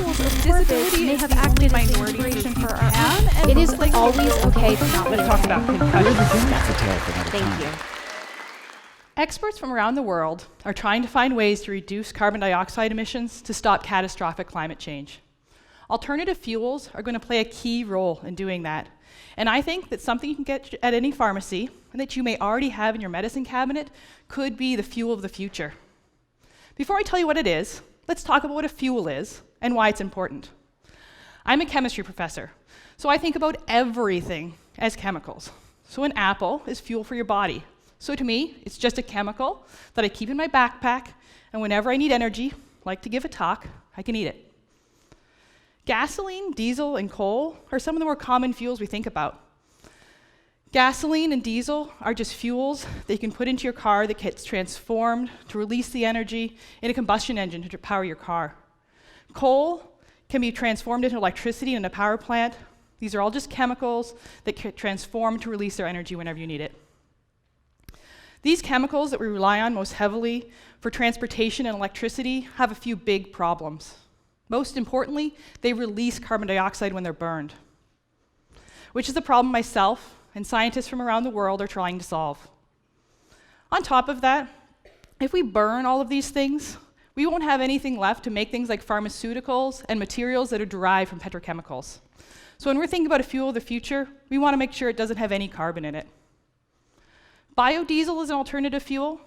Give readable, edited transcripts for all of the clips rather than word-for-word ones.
individuals or corporates may have acted as inspiration for our own, it is always okay to not talk about concussion. That's a tale for another time. Thank you. Experts from around the world are trying to find ways to reduce carbon dioxide emissions to stop catastrophic climate change. Alternative fuels are going to play a key role in doing that. And I think that something you can get at any pharmacy and that you may already have in your medicine cabinet could be the fuel of the future. Before I tell you what it is, let's talk about what a fuel is and why it's important. I'm a chemistry professor, so I think about everything as chemicals. So an apple is fuel for your body. So to me, it's just a chemical that I keep in my backpack, and whenever I need energy, like to give a talk, I can eat it. Gasoline, diesel, and coal are some of the more common fuels we think about. Gasoline and diesel are just fuels that you can put into your car that gets transformed to release the energy in a combustion engine to power your car. Coal can be transformed into electricity in a power plant. These are all just chemicals that can transform to release their energy whenever you need it. These chemicals that we rely on most heavily for transportation and electricity have a few big problems. Most importantly, they release carbon dioxide when they're burned, which is a problem myself and scientists from around the world are trying to solve. On top of that, if we burn all of these things, we won't have anything left to make things like pharmaceuticals and materials that are derived from petrochemicals. So when we're thinking about a fuel of the future, we want to make sure it doesn't have any carbon in it. Biodiesel is an alternative fuel.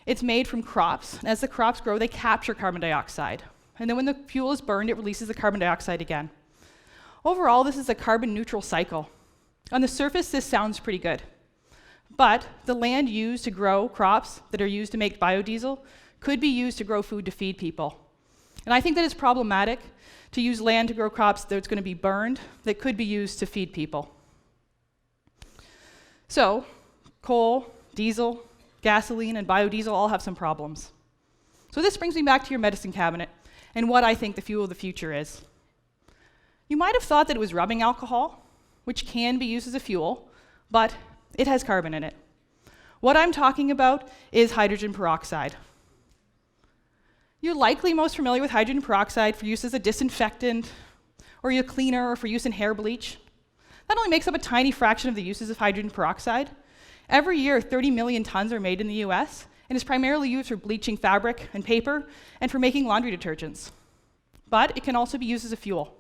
It's made from crops, and as the crops grow, they capture carbon dioxide. And then when the fuel is burned, it releases the carbon dioxide again. Overall, this is a carbon neutral cycle. On the surface, this sounds pretty good. But the land used to grow crops that are used to make biodiesel could be used to grow food to feed people. And I think that it's problematic to use land to grow crops that's going to be burned that could be used to feed people. So, coal, diesel, gasoline, and biodiesel all have some problems. So this brings me back to your medicine cabinet and what I think the fuel of the future is. You might have thought that it was rubbing alcohol, which can be used as a fuel, but it has carbon in it. What I'm talking about is hydrogen peroxide. You're likely most familiar with hydrogen peroxide for use as a disinfectant, or a cleaner, or for use in hair bleach. That only makes up a tiny fraction of the uses of hydrogen peroxide. Every year, 30 million tons are made in the US, and is primarily used for bleaching fabric and paper, and for making laundry detergents. But it can also be used as a fuel.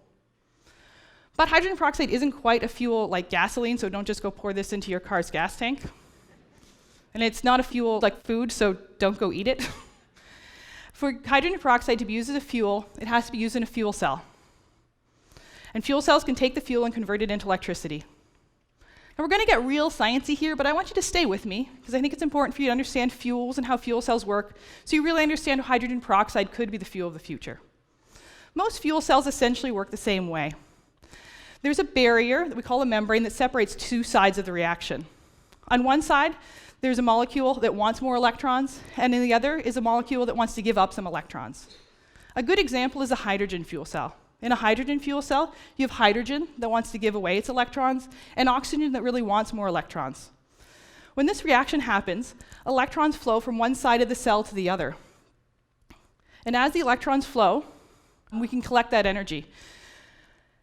But hydrogen peroxide isn't quite a fuel like gasoline, so don't just go pour this into your car's gas tank. And it's not a fuel like food, so don't go eat it. For hydrogen peroxide to be used as a fuel, it has to be used in a fuel cell. And fuel cells can take the fuel and convert it into electricity. Now we're going to get real sciencey here, but I want you to stay with me, because I think it's important for you to understand fuels and how fuel cells work, so you really understand how hydrogen peroxide could be the fuel of the future. Most fuel cells essentially work the same way. There's a barrier that we call a membrane that separates two sides of the reaction. On one side, there's a molecule that wants more electrons, and in the other is a molecule that wants to give up some electrons. A good example is a hydrogen fuel cell. In a hydrogen fuel cell, you have hydrogen that wants to give away its electrons, and oxygen that really wants more electrons. When this reaction happens, electrons flow from one side of the cell to the other. And as the electrons flow, we can collect that energy.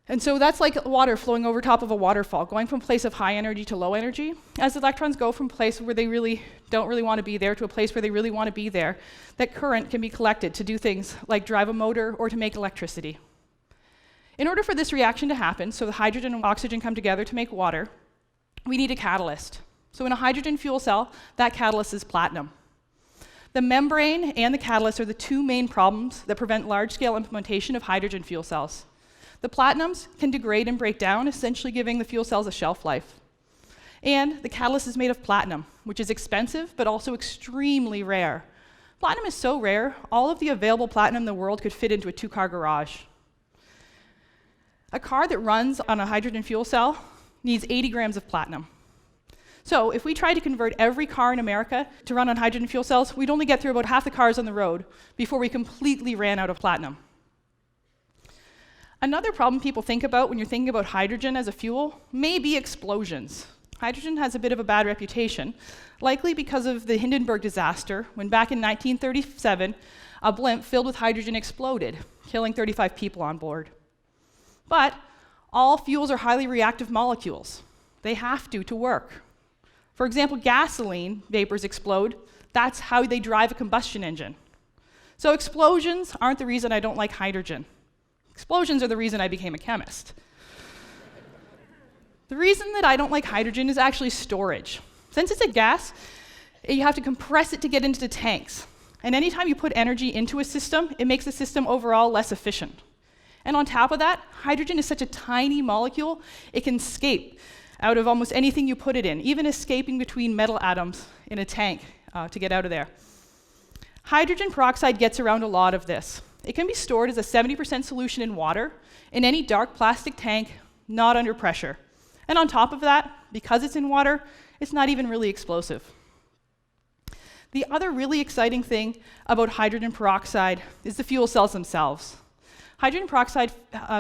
And so that's like water flowing over top of a waterfall, going from a place of high energy to low energy. As the electrons go from a place where they really don't really want to be there to a place where they really want to be there, that current can be collected to do things like drive a motor or to make electricity. In order for this reaction to happen, so the hydrogen and oxygen come together to make water, we need a catalyst. So in a hydrogen fuel cell, that catalyst is platinum. The membrane and the catalyst are the two main problems that prevent large-scale implementation of hydrogen fuel cells. The platinums can degrade and break down, essentially giving the fuel cells a shelf life. And the catalyst is made of platinum, which is expensive, but also extremely rare. Platinum is so rare, all of the available platinum in the world could fit into a two-car garage. A car that runs on a hydrogen fuel cell needs 80 grams of platinum. So if we tried to convert every car in America to run on hydrogen fuel cells, we'd only get through about half the cars on the road before we completely ran out of platinum. Another problem people think about when you're thinking about hydrogen as a fuel may be explosions. Hydrogen has a bit of a bad reputation, likely because of the Hindenburg disaster, when back in 1937, a blimp filled with hydrogen exploded, killing 35 people on board. But all fuels are highly reactive molecules. They have to work. For example, gasoline vapors explode. That's how they drive a combustion engine. So explosions aren't the reason I don't like hydrogen. Explosions are the reason I became a chemist. The reason that I don't like hydrogen is actually storage. Since it's a gas, you have to compress it to get into the tanks. And anytime you put energy into a system, it makes the system overall less efficient. And on top of that, hydrogen is such a tiny molecule, it can escape out of almost anything you put it in, even escaping between metal atoms in a tank to get out of there. Hydrogen peroxide gets around a lot of this. It can be stored as a 70% solution in water in any dark plastic tank, not under pressure. And on top of that, because it's in water, it's not even really explosive. The other really exciting thing about hydrogen peroxide is the fuel cells themselves. Hydrogen peroxide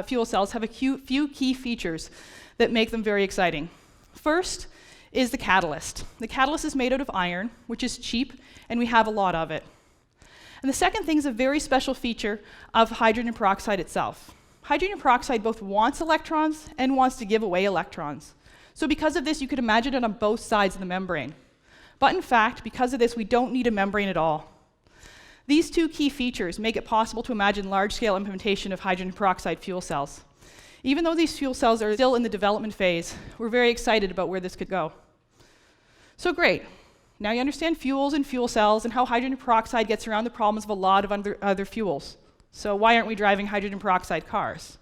fuel cells have a few key features that make them very exciting. First is the catalyst. The catalyst is made out of iron, which is cheap, and we have a lot of it. And the second thing is a very special feature of hydrogen peroxide itself. Hydrogen peroxide both wants electrons and wants to give away electrons. So because of this, you could imagine it on both sides of the membrane. But in fact, because of this, we don't need a membrane at all. These two key features make it possible to imagine large-scale implementation of hydrogen peroxide fuel cells. Even though these fuel cells are still in the development phase, we're very excited about where this could go. So great. Now you understand fuels and fuel cells and how hydrogen peroxide gets around the problems of a lot of other fuels. So why aren't we driving hydrogen peroxide cars?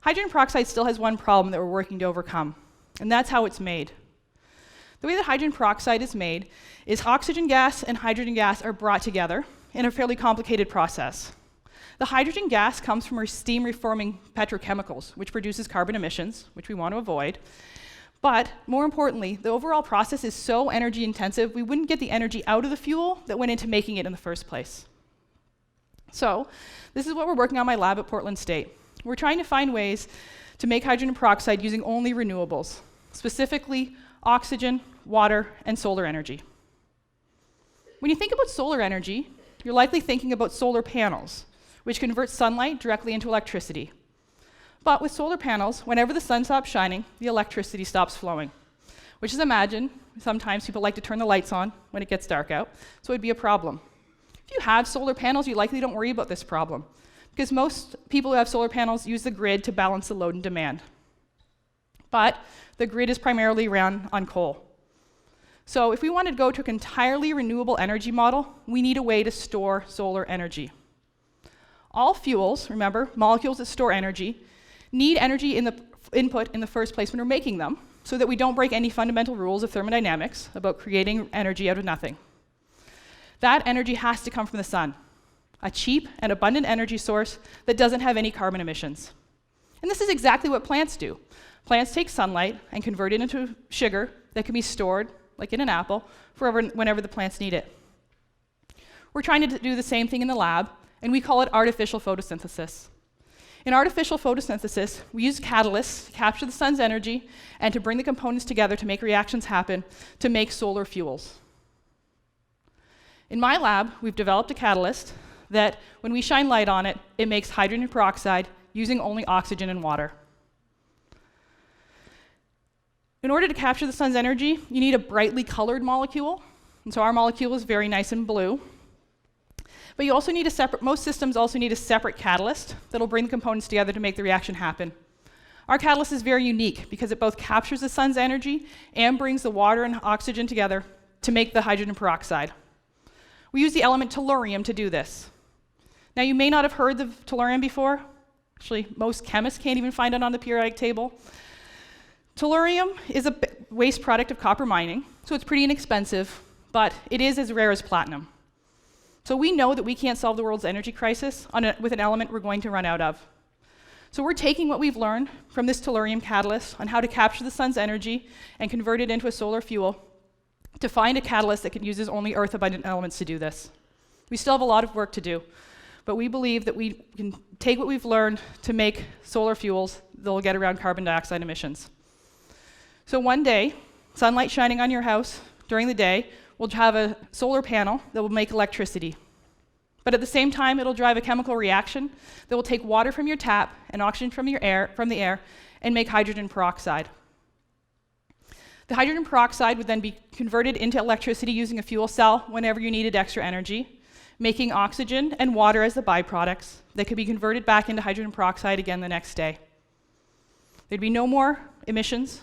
Hydrogen peroxide still has one problem that we're working to overcome, and that's how it's made. The way that hydrogen peroxide is made is oxygen gas and hydrogen gas are brought together in a fairly complicated process. The hydrogen gas comes from our steam reforming petrochemicals, which produces carbon emissions, which we want to avoid. But more importantly, the overall process is so energy intensive, we wouldn't get the energy out of the fuel that went into making it in the first place. So this is what we're working on in my lab at Portland State. We're trying to find ways to make hydrogen peroxide using only renewables, specifically oxygen, water, and solar energy. When you think about solar energy, you're likely thinking about solar panels, which convert sunlight directly into electricity. But with solar panels, whenever the sun stops shining, the electricity stops flowing. Which is, imagine, sometimes people like to turn the lights on when it gets dark out, so it'd be a problem. If you have solar panels, you likely don't worry about this problem, because most people who have solar panels use the grid to balance the load and demand. But the grid is primarily run on coal. So if we want to go to an entirely renewable energy model, we need a way to store solar energy. All fuels, remember, molecules that store energy, need energy in the input in the first place when we're making them, so that we don't break any fundamental rules of thermodynamics about creating energy out of nothing. That energy has to come from the sun, a cheap and abundant energy source that doesn't have any carbon emissions. And this is exactly what plants do. Plants take sunlight and convert it into sugar that can be stored, like in an apple, whenever the plants need it. We're trying to do the same thing in the lab, and we call it artificial photosynthesis. In artificial photosynthesis, we use catalysts to capture the sun's energy and to bring the components together to make reactions happen to make solar fuels. In my lab, we've developed a catalyst that, when we shine light on it, it makes hydrogen peroxide using only oxygen and water. In order to capture the sun's energy, you need a brightly colored molecule. And so our molecule is very nice and blue. But you also need most systems also need a separate catalyst that'll bring the components together to make the reaction happen. Our catalyst is very unique because it both captures the sun's energy and brings the water and oxygen together to make the hydrogen peroxide. We use the element tellurium to do this. Now, you may not have heard of tellurium before. Actually, most chemists can't even find it on the periodic table. Tellurium is a waste product of copper mining, so it's pretty inexpensive, but it is as rare as platinum. So we know that we can't solve the world's energy crisis with an element we're going to run out of. So we're taking what we've learned from this tellurium catalyst on how to capture the sun's energy and convert it into a solar fuel to find a catalyst that uses only earth-abundant elements to do this. We still have a lot of work to do, but we believe that we can take what we've learned to make solar fuels that'll get around carbon dioxide emissions. So one day, sunlight shining on your house during the day, we'll have a solar panel that will make electricity. But at the same time, it'll drive a chemical reaction that will take water from your tap and oxygen from the air and make hydrogen peroxide. The hydrogen peroxide would then be converted into electricity using a fuel cell whenever you needed extra energy, making oxygen and water as the byproducts that could be converted back into hydrogen peroxide again the next day. There'd be no more emissions.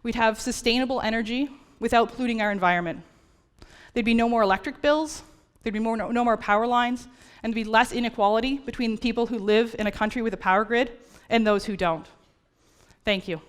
We'd have sustainable energy without polluting our environment. There'd be no more electric bills. There'd be no more power lines, and there'd be less inequality between people who live in a country with a power grid and those who don't. Thank you.